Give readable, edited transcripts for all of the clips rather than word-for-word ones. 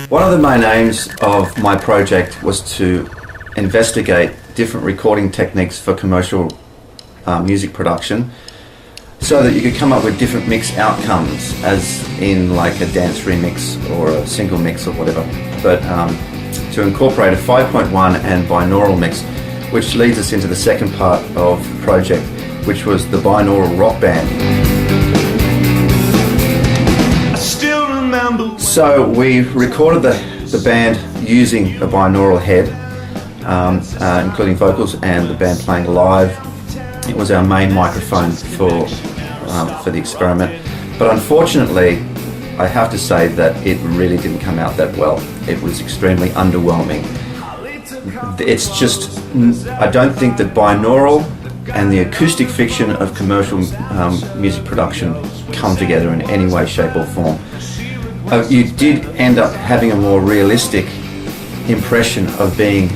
One of the main aims of my project was to investigate different recording techniques for commercial music production so that you could come up with different mix outcomes, as in like a dance remix or a single mix or whatever, but to incorporate a 5.1 and binaural mix, which leads us into the second part of the project, which was the binaural rock band. So we recorded the band using a binaural head, including vocals and the band playing live. It was our main microphone for the experiment, but unfortunately I have to say that it really didn't come out that well. It was extremely underwhelming. It's just, I don't think that binaural and the acoustic fiction of commercial music production come together in any way, shape or form. You did end up having a more realistic impression of being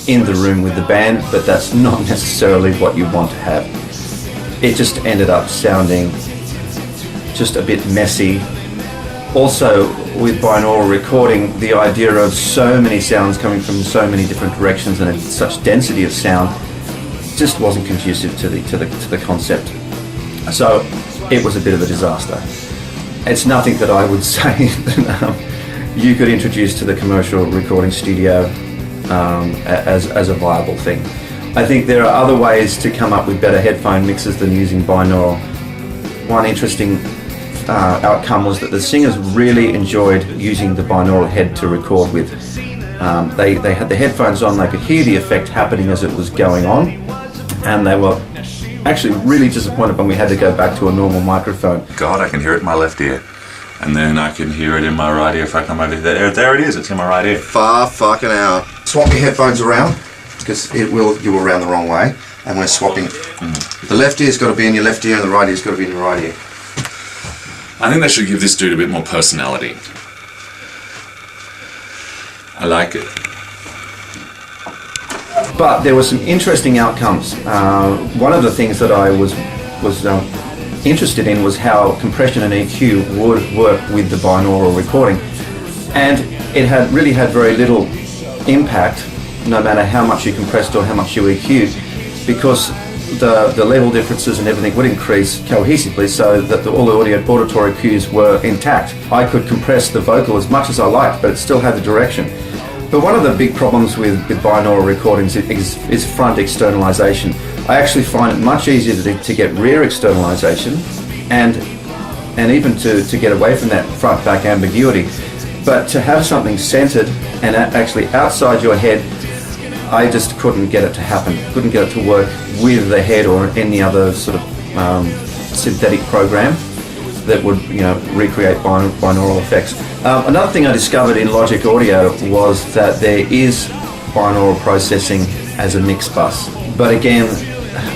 in the room with the band, but that's not necessarily what you want to have. It just ended up sounding just a bit messy. Also, with binaural recording, the idea of so many sounds coming from so many different directions and such density of sound just wasn't conducive to the concept. So it was a bit of a disaster. It's nothing that I would say that you could introduce to the commercial recording studio as a viable thing. I think there are other ways to come up with better headphone mixes than using binaural. One interesting outcome was that the singers really enjoyed using the binaural head to record with. They had the headphones on, they could hear the effect happening as it was going on, and they were actually really disappointed when we had to go back to a normal microphone. God, I can hear it in my left ear, and then I can hear it in my right ear if I come over there. There it is, it's in my right ear. Far fucking out. Swap your headphones around, because you will round the wrong way, and we're swapping. The left ear's got to be in your left ear and the right ear's got to be in your right ear. I think they should give this dude a bit more personality. I like it. But there were some interesting outcomes. One of the things that I was interested in was how compression and EQ would work with the binaural recording, and it really had very little impact, no matter how much you compressed or how much you EQ'd, because the level differences and everything would increase cohesively, so that all the auditory cues were intact. I could compress the vocal as much as I liked, but it still had the direction. But one of the big problems with binaural recordings is front externalization. I actually find it much easier to get rear externalization and even to get away from that front-back ambiguity. But to have something centered and actually outside your head, I just couldn't get it to happen. Couldn't get it to work with the head or any other sort of synthetic program that would, recreate binaural effects. Another thing I discovered in Logic Audio was that there is binaural processing as a mix bus. But again,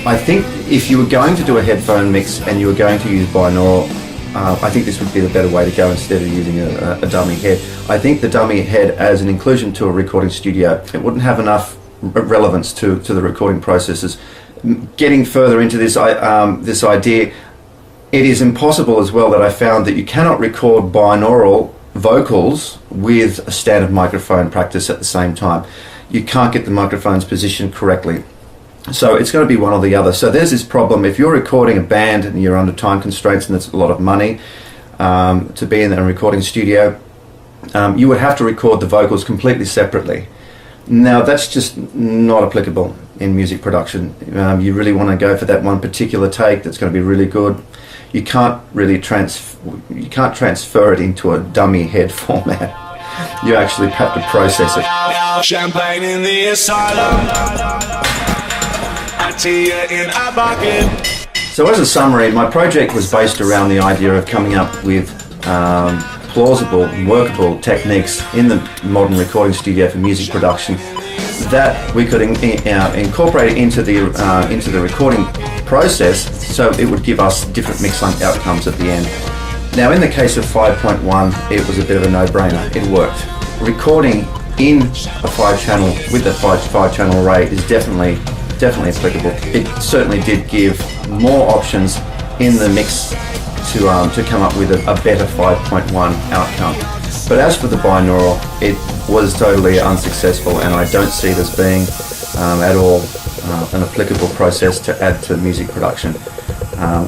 I think if you were going to do a headphone mix and you were going to use binaural, I think this would be the better way to go instead of using a dummy head. I think the dummy head as an inclusion to a recording studio, it wouldn't have enough relevance to the recording processes. Getting further into this idea, it is impossible as well that I found that you cannot record binaural vocals with a standard microphone practice at the same time. You can't get the microphones positioned correctly. So it's going to be one or the other. So there's this problem. If you're recording a band and you're under time constraints and it's a lot of money to be in a recording studio, you would have to record the vocals completely separately. Now that's just not applicable in music production. You really want to go for that one particular take that's going to be really good. You can't really transfer it into a dummy head format. You actually have to process it. Champagne in the asylum. In our bucket. So as a summary, my project was based around the idea of coming up with plausible and workable techniques in the modern recording studio for music production that we could incorporate into the recording process, so it would give us different mix outcomes at the end. Now in the case of 5.1, it was a bit of a no-brainer. It worked. Recording in a 5-channel with the 5-channel array is definitely applicable. It certainly did give more options in the mix to come up with a better 5.1 outcome. But as for the binaural, it was totally unsuccessful, and I don't see this being at all an applicable process to add to music production.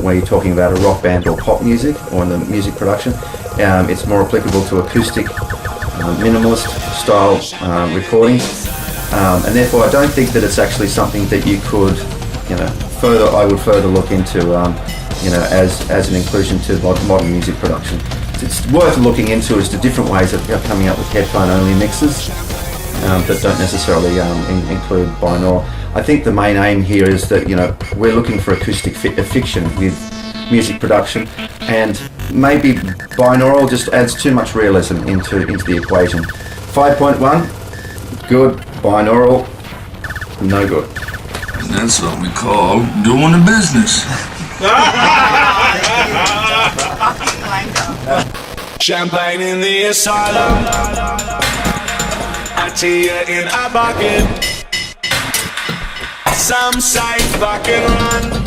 When you're talking about a rock band or pop music or in the music production, it's more applicable to acoustic, minimalist style recordings, and therefore I don't think that it's actually something that you could, I would further look into, as an inclusion to modern music production. It's worth looking into as to different ways of coming up with headphone-only mixes that don't necessarily include binaural. I think the main aim here is that we're looking for acoustic fiction with music production, and maybe binaural just adds too much realism into the equation. 5.1, good. Binaural, no good. And that's what we call doing the business. Champagne in the asylum. I tea in a bucket. Some say fucking run.